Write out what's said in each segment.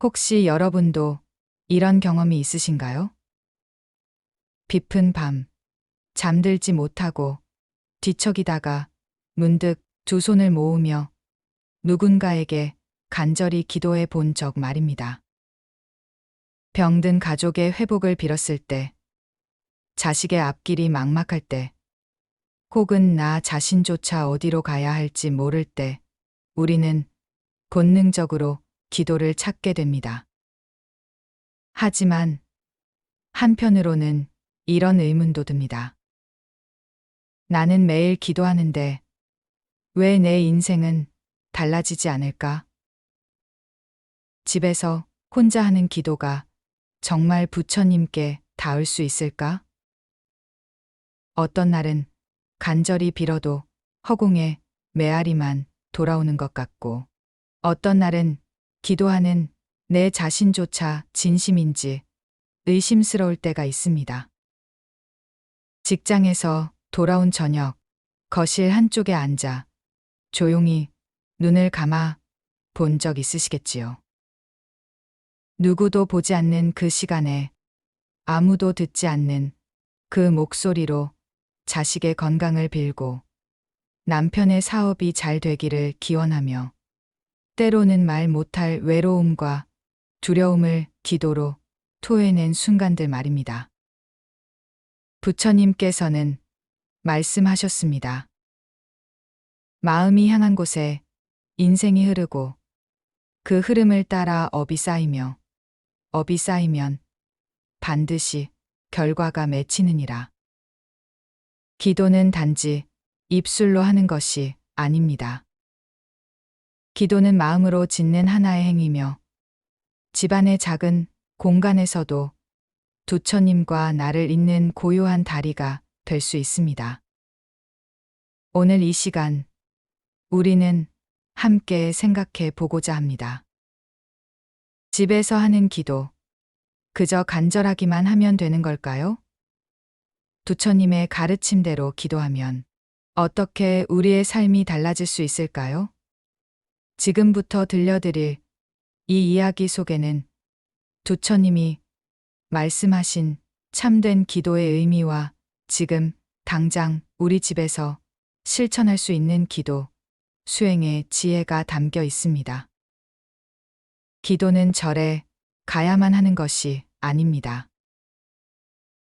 혹시 여러분도 이런 경험이 있으신가요? 깊은 밤, 잠들지 못하고 뒤척이다가 문득 두 손을 모으며 누군가에게 간절히 기도해 본 적 말입니다. 병든 가족의 회복을 빌었을 때, 자식의 앞길이 막막할 때, 혹은 나 자신조차 어디로 가야 할지 모를 때, 우리는 본능적으로 기도를 찾게 됩니다. 하지만 한편으로는 이런 의문도 듭니다. 나는 매일 기도하는데 왜 내 인생은 달라지지 않을까? 집에서 혼자 하는 기도가 정말 부처님께 닿을 수 있을까? 어떤 날은 간절히 빌어도 허공에 메아리만 돌아오는 것 같고, 어떤 날은 기도하는 내 자신조차 진심인지 의심스러울 때가 있습니다. 직장에서 돌아온 저녁, 거실 한쪽에 앉아 조용히 눈을 감아 본 적 있으시겠지요. 누구도 보지 않는 그 시간에 아무도 듣지 않는 그 목소리로 자식의 건강을 빌고 남편의 사업이 잘 되기를 기원하며 때로는 말 못할 외로움과 두려움을 기도로 토해낸 순간들 말입니다. 부처님께서는 말씀하셨습니다. 마음이 향한 곳에 인생이 흐르고 그 흐름을 따라 업이 쌓이며 업이 쌓이면 반드시 결과가 맺히느니라. 기도는 단지 입술로 하는 것이 아닙니다. 기도는 마음으로 짓는 하나의 행위며 집안의 작은 공간에서도 부처님과 나를 잇는 고요한 다리가 될 수 있습니다. 오늘 이 시간 우리는 함께 생각해 보고자 합니다. 집에서 하는 기도, 그저 간절하기만 하면 되는 걸까요? 부처님의 가르침대로 기도하면 어떻게 우리의 삶이 달라질 수 있을까요? 지금부터 들려드릴 이 이야기 속에는 부처님이 말씀하신 참된 기도의 의미와 지금 당장 우리 집에서 실천할 수 있는 기도, 수행의 지혜가 담겨 있습니다. 기도는 절에 가야만 하는 것이 아닙니다.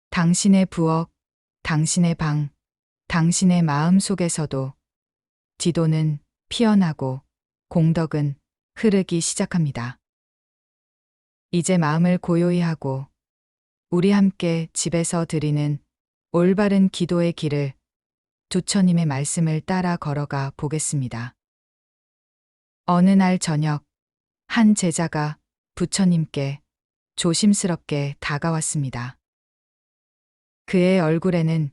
당신의 부엌, 당신의 방, 당신의 마음 속에서도 기도는 피어나고 공덕은 흐르기 시작합니다. 이제 마음을 고요히 하고 우리 함께 집에서 드리는 올바른 기도의 길을 부처님의 말씀을 따라 걸어가 보겠습니다. 어느 날 저녁, 한 제자가 부처님께 조심스럽게 다가왔습니다. 그의 얼굴에는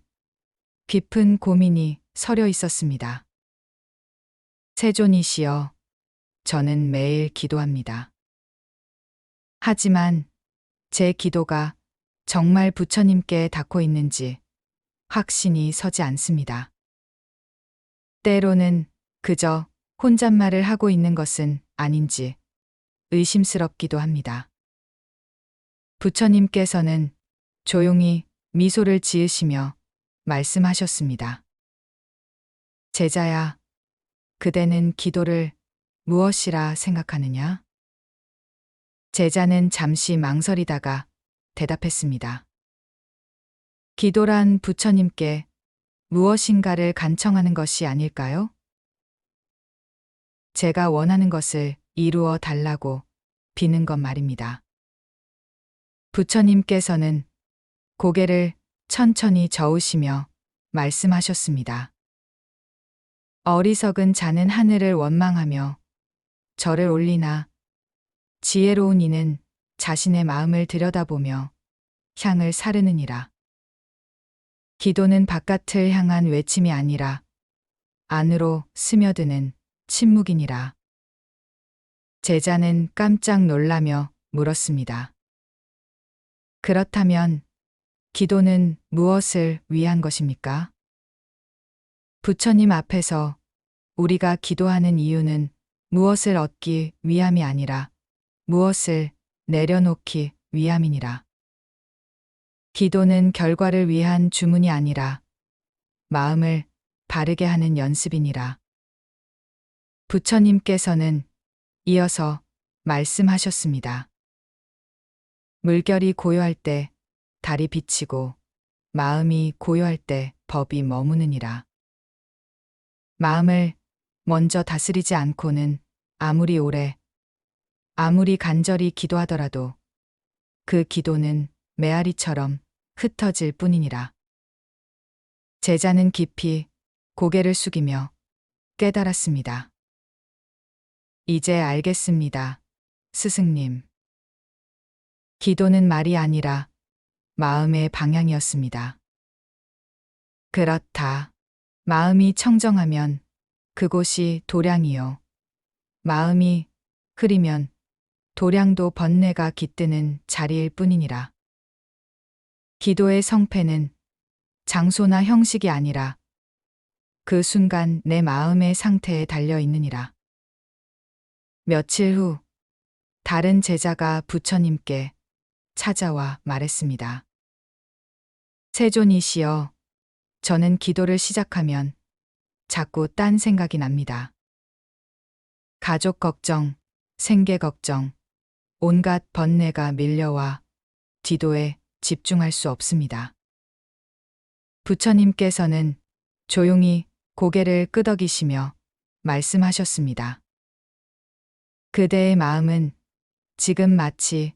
깊은 고민이 서려 있었습니다. 세존이시여, 저는 매일 기도합니다. 하지만 제 기도가 정말 부처님께 닿고 있는지 확신이 서지 않습니다. 때로는 그저 혼잣말을 하고 있는 것은 아닌지 의심스럽기도 합니다. 부처님께서는 조용히 미소를 지으시며 말씀하셨습니다. 제자야, 그대는 기도를 무엇이라 생각하느냐? 제자는 잠시 망설이다가 대답했습니다. 기도란 부처님께 무엇인가를 간청하는 것이 아닐까요? 제가 원하는 것을 이루어 달라고 비는 것 말입니다. 부처님께서는 고개를 천천히 저으시며 말씀하셨습니다. 어리석은 자는 하늘을 원망하며 절을 올리나 지혜로운 이는 자신의 마음을 들여다보며 향을 사르느니라. 기도는 바깥을 향한 외침이 아니라 안으로 스며드는 침묵이니라. 제자는 깜짝 놀라며 물었습니다. 그렇다면 기도는 무엇을 위한 것입니까? 부처님 앞에서 우리가 기도하는 이유는 무엇을 얻기 위함이 아니라 무엇을 내려놓기 위함이니라. 기도는 결과를 위한 주문이 아니라 마음을 바르게 하는 연습이니라. 부처님께서는 이어서 말씀하셨습니다. 물결이 고요할 때 달이 비치고 마음이 고요할 때 법이 머무느니라. 마음을 먼저 다스리지 않고는 아무리 오래, 아무리 간절히 기도하더라도 그 기도는 메아리처럼 흩어질 뿐이니라. 제자는 깊이 고개를 숙이며 깨달았습니다. 이제 알겠습니다, 스승님. 기도는 말이 아니라 마음의 방향이었습니다. 그렇다. 마음이 청정하면 그곳이 도량이요. 마음이 흐리면 도량도 번뇌가 깃드는 자리일 뿐이니라. 기도의 성패는 장소나 형식이 아니라 그 순간 내 마음의 상태에 달려 있느니라. 며칠 후 다른 제자가 부처님께 찾아와 말했습니다. 세존이시여, 저는 기도를 시작하면 자꾸 딴 생각이 납니다. 가족 걱정, 생계 걱정, 온갖 번뇌가 밀려와 기도에 집중할 수 없습니다. 부처님께서는 조용히 고개를 끄덕이시며 말씀하셨습니다. 그대의 마음은 지금 마치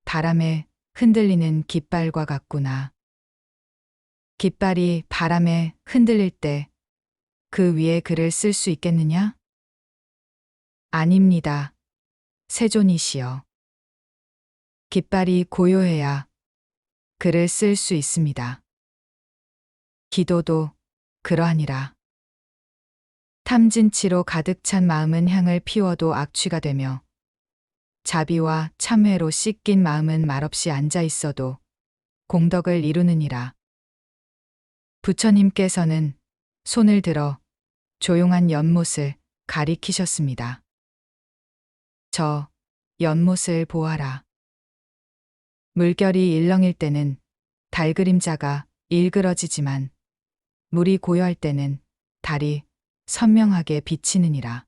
바람에 흔들리는 깃발과 같구나. 깃발이 바람에 흔들릴 때 그 위에 글을 쓸 수 있겠느냐? 아닙니다, 세존이시여. 깃발이 고요해야 글을 쓸 수 있습니다. 기도도 그러하니라. 탐진치로 가득 찬 마음은 향을 피워도 악취가 되며 자비와 참회로 씻긴 마음은 말없이 앉아 있어도 공덕을 이루느니라. 부처님께서는 손을 들어 조용한 연못을 가리키셨습니다. 저 연못을 보아라. 물결이 일렁일 때는 달 그림자가 일그러지지만 물이 고요할 때는 달이 선명하게 비치느니라.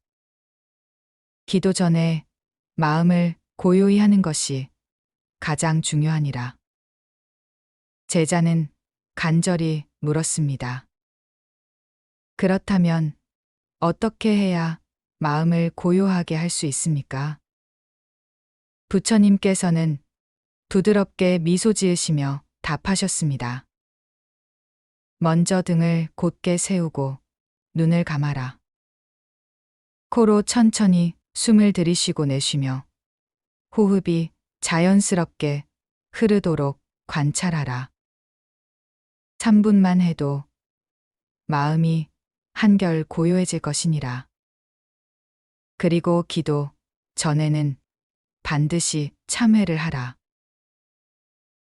기도 전에 마음을 고요히 하는 것이 가장 중요하니라. 제자는 간절히 물었습니다. 그렇다면 어떻게 해야 마음을 고요하게 할 수 있습니까? 부처님께서는 부드럽게 미소 지으시며 답하셨습니다. 먼저 등을 곧게 세우고 눈을 감아라. 코로 천천히 숨을 들이쉬고 내쉬며 호흡이 자연스럽게 흐르도록 관찰하라. 3분만 해도 마음이 한결 고요해질 것이니라. 그리고 기도 전에는 반드시 참회를 하라.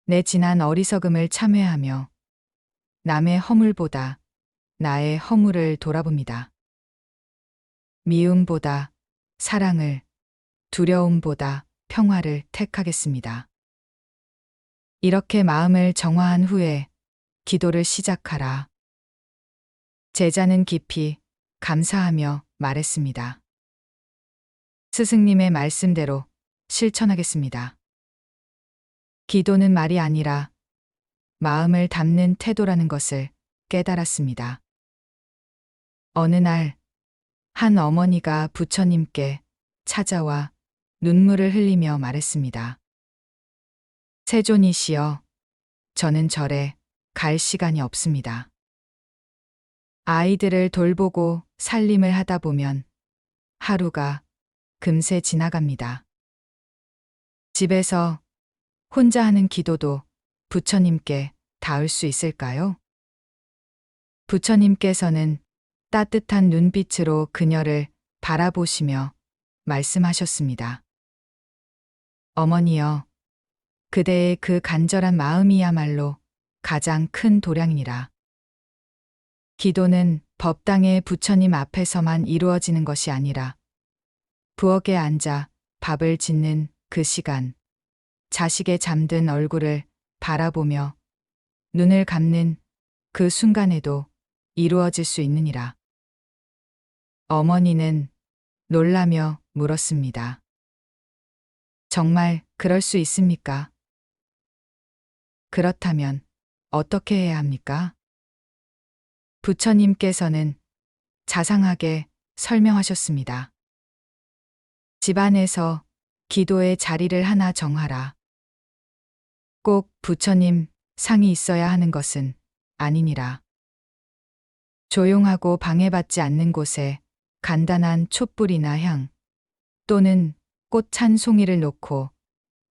내 지난 어리석음을 참회하며 남의 허물보다 나의 허물을 돌아봅니다. 미움보다 사랑을, 두려움보다 평화를 택하겠습니다. 이렇게 마음을 정화한 후에 기도를 시작하라. 제자는 깊이 감사하며 말했습니다. 스승님의 말씀대로 실천하겠습니다. 기도는 말이 아니라 마음을 담는 태도라는 것을 깨달았습니다. 어느 날 한 어머니가 부처님께 찾아와 눈물을 흘리며 말했습니다. 세존이시여, 저는 절에 갈 시간이 없습니다. 아이들을 돌보고 살림을 하다 보면 하루가 금세 지나갑니다. 집에서 혼자 하는 기도도 부처님께 닿을 수 있을까요? 부처님께서는 따뜻한 눈빛으로 그녀를 바라보시며 말씀하셨습니다. 어머니여, 그대의 그 간절한 마음이야말로 가장 큰 도량이니라. 기도는 법당의 부처님 앞에서만 이루어지는 것이 아니라 부엌에 앉아 밥을 짓는 그 시간, 자식의 잠든 얼굴을 바라보며 눈을 감는 그 순간에도 이루어질 수 있느니라. 어머니는 놀라며 물었습니다. 정말 그럴 수 있습니까? 그렇다면 어떻게 해야 합니까? 부처님께서는 자상하게 설명하셨습니다. 집안에서 기도의 자리를 하나 정하라. 꼭 부처님 상이 있어야 하는 것은 아니니라. 조용하고 방해받지 않는 곳에 간단한 촛불이나 향 또는 꽃 찬 송이를 놓고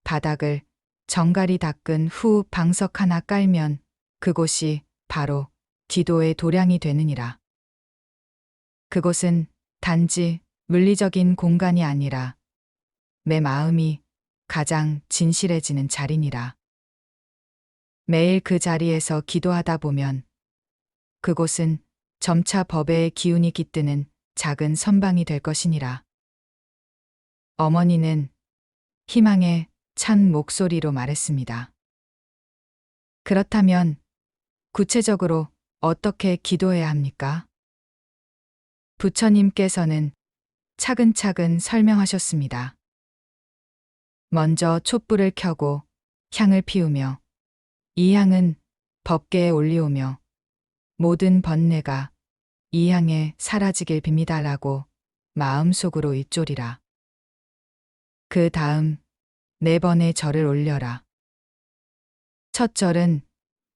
바닥을 정갈이 닦은 후 방석 하나 깔면 그곳이 바로 기도의 도량이 되느니라. 그곳은 단지 물리적인 공간이 아니라 내 마음이 가장 진실해지는 자리니라. 매일 그 자리에서 기도하다 보면 그곳은 점차 법의 기운이 깃드는 작은 선방이 될 것이니라. 어머니는 희망에 찬 목소리로 말했습니다. 그렇다면 구체적으로 어떻게 기도해야 합니까? 부처님께서는 차근차근 설명하셨습니다. 먼저 촛불을 켜고 향을 피우며 이 향은 법계에 올리오며 모든 번뇌가 이 향에 사라지길 빕니다라고 마음속으로 잇조리라. 그 다음 4번의 절을 올려라. 첫 절은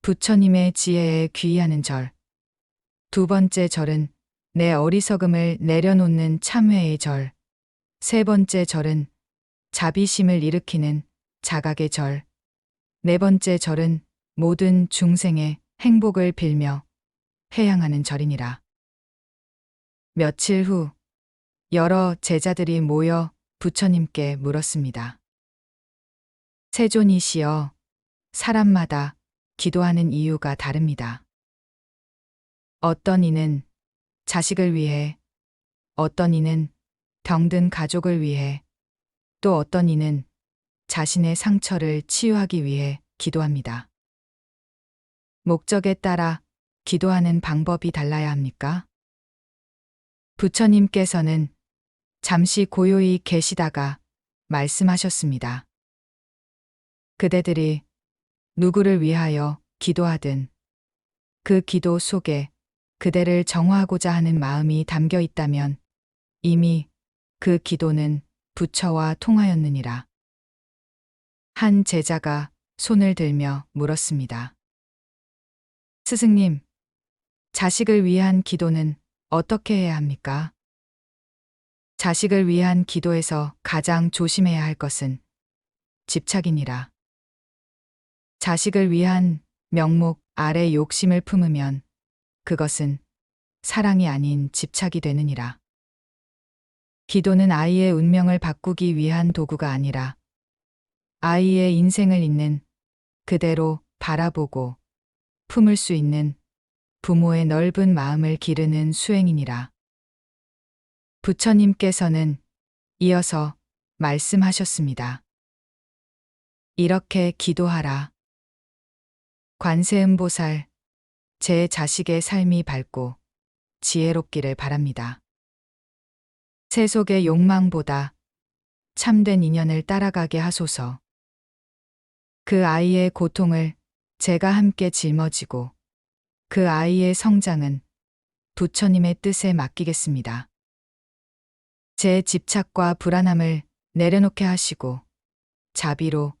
부처님의 지혜에 귀의하는 절. 두 번째 절은 내 어리석음을 내려놓는 참회의 절. 세 번째 절은 자비심을 일으키는 자각의 절. 네 번째 절은 모든 중생의 행복을 빌며 회향하는 절이니라. 며칠 후 여러 제자들이 모여 부처님께 물었습니다. 세존이시여, 사람마다 기도하는 이유가 다릅니다. 어떤 이는 자식을 위해, 어떤 이는 병든 가족을 위해, 또 어떤 이는 자신의 상처를 치유하기 위해 기도합니다. 목적에 따라 기도하는 방법이 달라야 합니까? 부처님께서는 잠시 고요히 계시다가 말씀하셨습니다. 그대들이 누구를 위하여 기도하든 그 기도 속에 그대를 정화하고자 하는 마음이 담겨 있다면 이미 그 기도는 부처와 통하였느니라. 한 제자가 손을 들며 물었습니다. 스승님, 자식을 위한 기도는 어떻게 해야 합니까? 자식을 위한 기도에서 가장 조심해야 할 것은 집착이니라. 자식을 위한 명목 아래 욕심을 품으면 그것은 사랑이 아닌 집착이 되느니라. 기도는 아이의 운명을 바꾸기 위한 도구가 아니라 아이의 인생을 있는 그대로 바라보고 품을 수 있는 부모의 넓은 마음을 기르는 수행이니라. 부처님께서는 이어서 말씀하셨습니다. 이렇게 기도하라. 관세음보살, 제 자식의 삶이 밝고 지혜롭기를 바랍니다. 세속의 욕망보다 참된 인연을 따라가게 하소서. 그 아이의 고통을 제가 함께 짊어지고 그 아이의 성장은 부처님의 뜻에 맡기겠습니다. 제 집착과 불안함을 내려놓게 하시고 자비로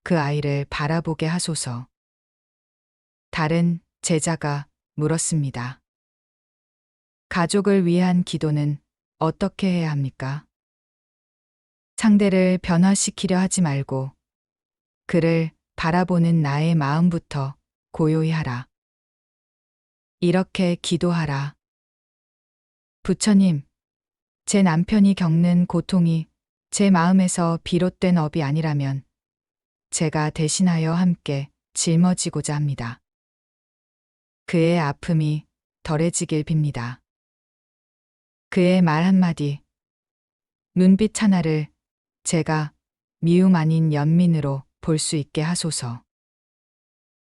그 아이를 바라보게 하소서. 다른 제자가 물었습니다. 가족을 위한 기도는 어떻게 해야 합니까? 상대를 변화시키려 하지 말고 그를 바라보는 나의 마음부터 고요히 하라. 이렇게 기도하라. 부처님, 제 남편이 겪는 고통이 제 마음에서 비롯된 업이 아니라면 제가 대신하여 함께 짊어지고자 합니다. 그의 아픔이 덜해지길 빕니다. 그의 말 한마디, 눈빛 하나를 제가 미움 아닌 연민으로 볼 수 있게 하소서.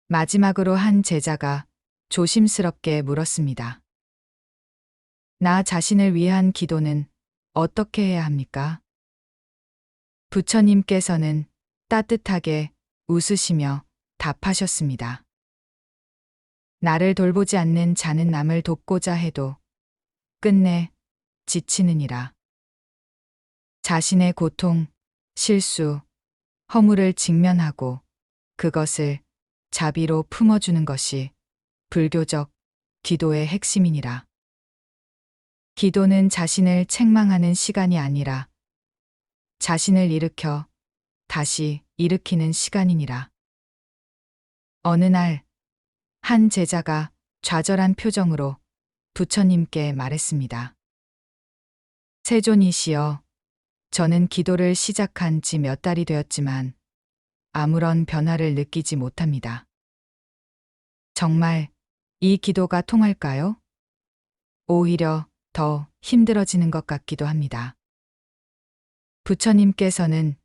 마지막으로 한 제자가 조심스럽게 물었습니다. 나 자신을 위한 기도는 어떻게 해야 합니까? 부처님께서는 따뜻하게 웃으시며 답하셨습니다. 나를 돌보지 않는 자는 남을 돕고자 해도 끝내 지치느니라. 자신의 고통, 실수, 허물을 직면하고 그것을 자비로 품어주는 것이 불교적 기도의 핵심이니라. 기도는 자신을 책망하는 시간이 아니라 자신을 일으켜 다시 일으키는 시간이니라. 어느 날 한 제자가 좌절한 표정으로 부처님께 말했습니다. 세존이시여, 저는 기도를 시작한 지 몇 달이 되었지만 아무런 변화를 느끼지 못합니다. 정말 이 기도가 통할까요? 오히려 더 힘들어지는 것 같기도 합니다. 부처님께서는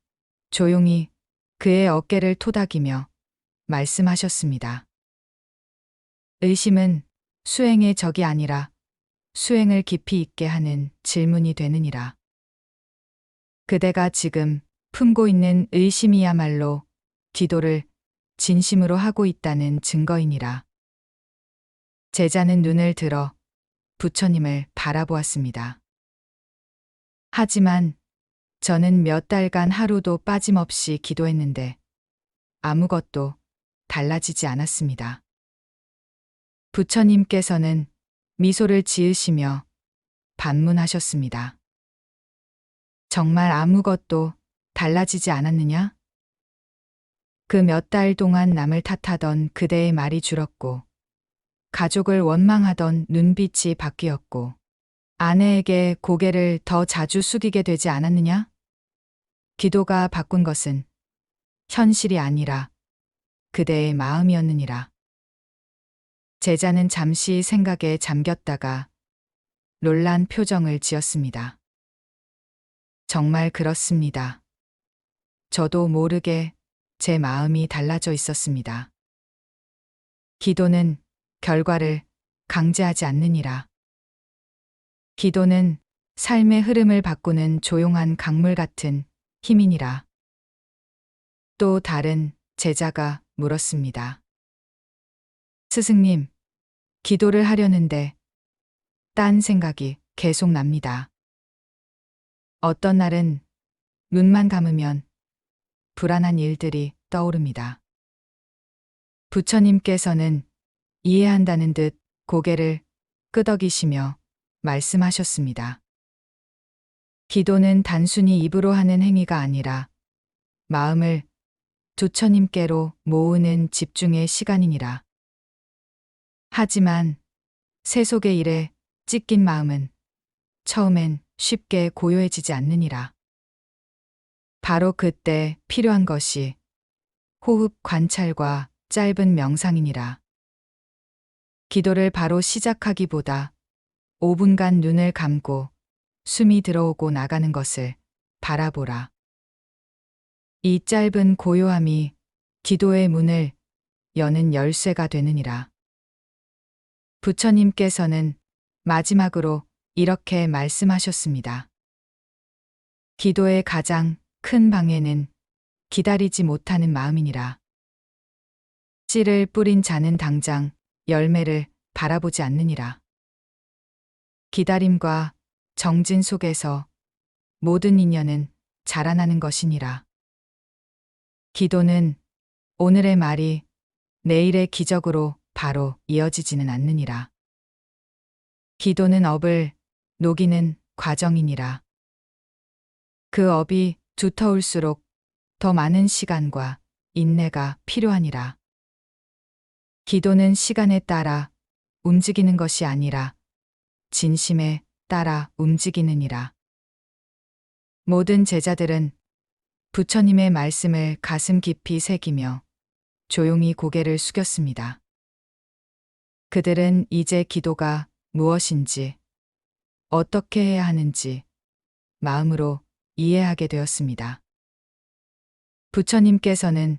조용히 그의 어깨를 토닥이며 말씀하셨습니다. 의심은 수행의 적이 아니라 수행을 깊이 있게 하는 질문이 되느니라. 그대가 지금 품고 있는 의심이야말로 기도를 진심으로 하고 있다는 증거이니라. 제자는 눈을 들어 부처님을 바라보았습니다. 하지만 저는 몇 달간 하루도 빠짐없이 기도했는데 아무것도 달라지지 않았습니다. 부처님께서는 미소를 지으시며 반문하셨습니다. 정말 아무것도 달라지지 않았느냐? 그 몇 달 동안 남을 탓하던 그대의 말이 줄었고, 가족을 원망하던 눈빛이 바뀌었고, 아내에게 고개를 더 자주 숙이게 되지 않았느냐? 기도가 바꾼 것은 현실이 아니라 그대의 마음이었느니라. 제자는 잠시 생각에 잠겼다가 놀란 표정을 지었습니다. 정말 그렇습니다. 저도 모르게 제 마음이 달라져 있었습니다. 기도는 결과를 강제하지 않느니라. 기도는 삶의 흐름을 바꾸는 조용한 강물 같은 힘이니라. 또 다른 제자가 물었습니다. 스승님, 기도를 하려는데 딴 생각이 계속 납니다. 어떤 날은 눈만 감으면 불안한 일들이 떠오릅니다. 부처님께서는 이해한다는 듯 고개를 끄덕이시며 말씀하셨습니다. 기도는 단순히 입으로 하는 행위가 아니라 마음을 부처님께로 모으는 집중의 시간이니라. 하지만 세속의 일에 찢긴 마음은 처음엔 쉽게 고요해지지 않느니라. 바로 그때 필요한 것이 호흡 관찰과 짧은 명상이니라. 기도를 바로 시작하기보다 5분간 눈을 감고 숨이 들어오고 나가는 것을 바라보라. 이 짧은 고요함이 기도의 문을 여는 열쇠가 되느니라. 부처님께서는 마지막으로 이렇게 말씀하셨습니다. 기도의 가장 큰 방해는 기다리지 못하는 마음이니라. 씨를 뿌린 자는 당장 열매를 바라보지 않느니라. 기다림과 정진 속에서 모든 인연은 자라나는 것이니라. 기도는 오늘의 말이 내일의 기적으로 바로 이어지지는 않느니라. 기도는 업을 녹이는 과정이니라. 그 업이 두터울수록 더 많은 시간과 인내가 필요하니라. 기도는 시간에 따라 움직이는 것이 아니라 진심에 따라 움직이느니라. 모든 제자들은 부처님의 말씀을 가슴 깊이 새기며 조용히 고개를 숙였습니다. 그들은 이제 기도가 무엇인지, 어떻게 해야 하는지 마음으로 이해하게 되었습니다. 부처님께서는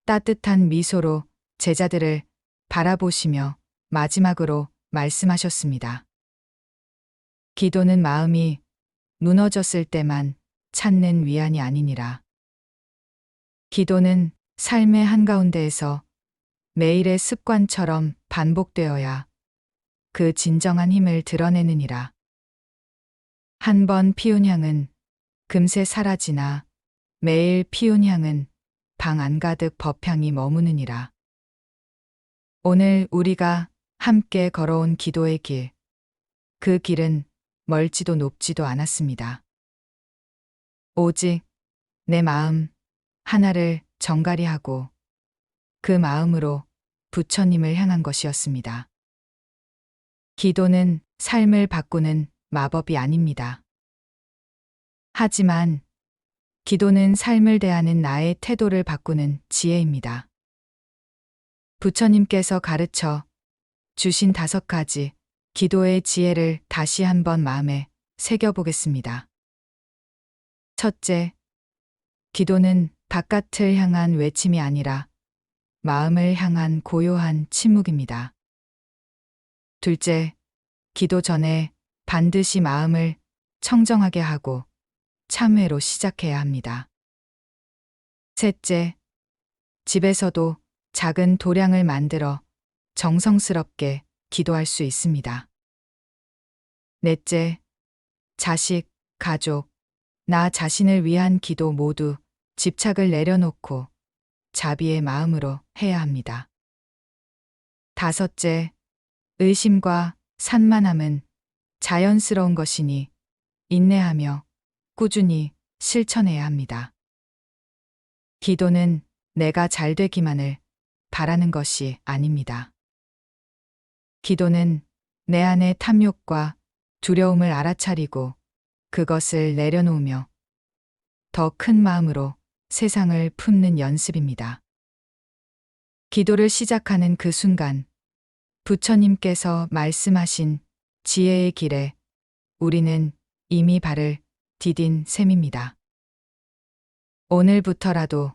따뜻한 미소로 제자들을 바라보시며 마지막으로 말씀하셨습니다. 기도는 마음이 무너졌을 때만 찾는 위안이 아니니라. 기도는 삶의 한가운데에서 매일의 습관처럼 반복되어야 그 진정한 힘을 드러내느니라. 한 번 피운 향은 금세 사라지나 매일 피운 향은 방 안가득 법향이 머무느니라. 오늘 우리가 함께 걸어온 기도의 길, 그 길은 멀지도 높지도 않았습니다. 오직 내 마음 하나를 정갈히 하고 그 마음으로 부처님을 향한 것이었습니다. 기도는 삶을 바꾸는 마법이 아닙니다. 하지만 기도는 삶을 대하는 나의 태도를 바꾸는 지혜입니다. 부처님께서 가르쳐 주신 5가지 기도의 지혜를 다시 한번 마음에 새겨보겠습니다. 첫째, 기도는 바깥을 향한 외침이 아니라 마음을 향한 고요한 침묵입니다. 둘째, 기도 전에 반드시 마음을 청정하게 하고 참회로 시작해야 합니다. 셋째, 집에서도 작은 도량을 만들어 정성스럽게 기도할 수 있습니다. 넷째, 자식, 가족, 나 자신을 위한 기도 모두 집착을 내려놓고 자비의 마음으로 해야 합니다. 다섯째, 의심과 산만함은 자연스러운 것이니 인내하며 꾸준히 실천해야 합니다. 기도는 내가 잘 되기만을 바라는 것이 아닙니다. 기도는 내 안의 탐욕과 두려움을 알아차리고 그것을 내려놓으며 더 큰 마음으로 세상을 품는 연습입니다. 기도를 시작하는 그 순간 부처님께서 말씀하신 지혜의 길에 우리는 이미 발을 디딘 셈입니다. 오늘부터라도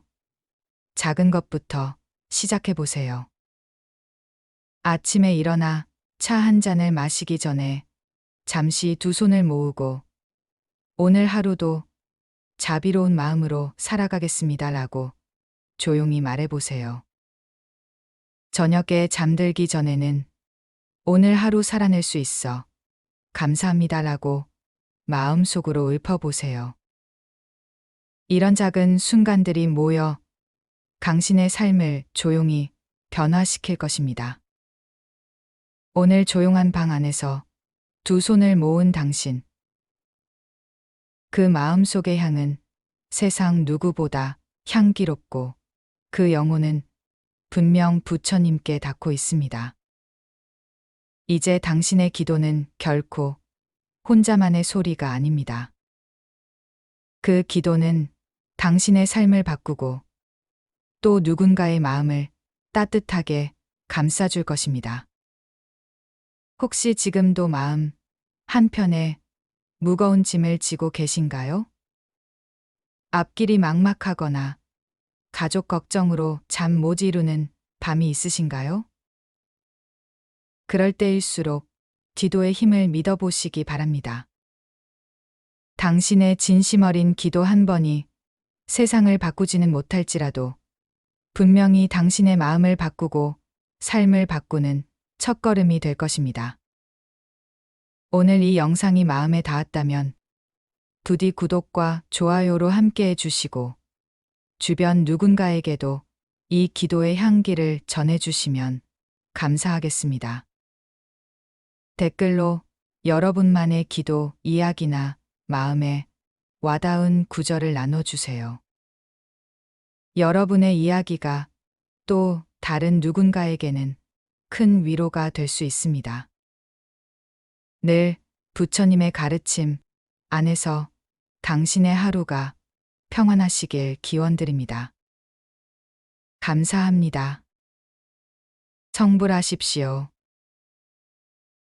작은 것부터 시작해 보세요. 아침에 일어나 차 한 잔을 마시기 전에 잠시 두 손을 모으고 오늘 하루도 자비로운 마음으로 살아가겠습니다라고 조용히 말해보세요. 저녁에 잠들기 전에는 오늘 하루 살아낼 수 있어 감사합니다라고 마음속으로 읊어보세요. 이런 작은 순간들이 모여 당신의 삶을 조용히 변화시킬 것입니다. 오늘 조용한 방 안에서 두 손을 모은 당신. 그 마음 속의 향은 세상 누구보다 향기롭고 그 영혼은 분명 부처님께 닿고 있습니다. 이제 당신의 기도는 결코 혼자만의 소리가 아닙니다. 그 기도는 당신의 삶을 바꾸고 또 누군가의 마음을 따뜻하게 감싸줄 것입니다. 혹시 지금도 마음 한편에 무거운 짐을 지고 계신가요? 앞길이 막막하거나 가족 걱정으로 잠 못 이루는 밤이 있으신가요? 그럴 때일수록 기도의 힘을 믿어보시기 바랍니다. 당신의 진심 어린 기도 한 번이 세상을 바꾸지는 못할지라도 분명히 당신의 마음을 바꾸고 삶을 바꾸는 첫걸음이 될 것입니다. 오늘 이 영상이 마음에 닿았다면 부디 구독과 좋아요로 함께 해주시고 주변 누군가에게도 이 기도의 향기를 전해주시면 감사하겠습니다. 댓글로 여러분만의 기도 이야기나 마음에 와닿은 구절을 나눠주세요. 여러분의 이야기가 또 다른 누군가에게는 큰 위로가 될 수 있습니다. 늘 부처님의 가르침 안에서 당신의 하루가 평안하시길 기원드립니다. 감사합니다. 성불하십시오.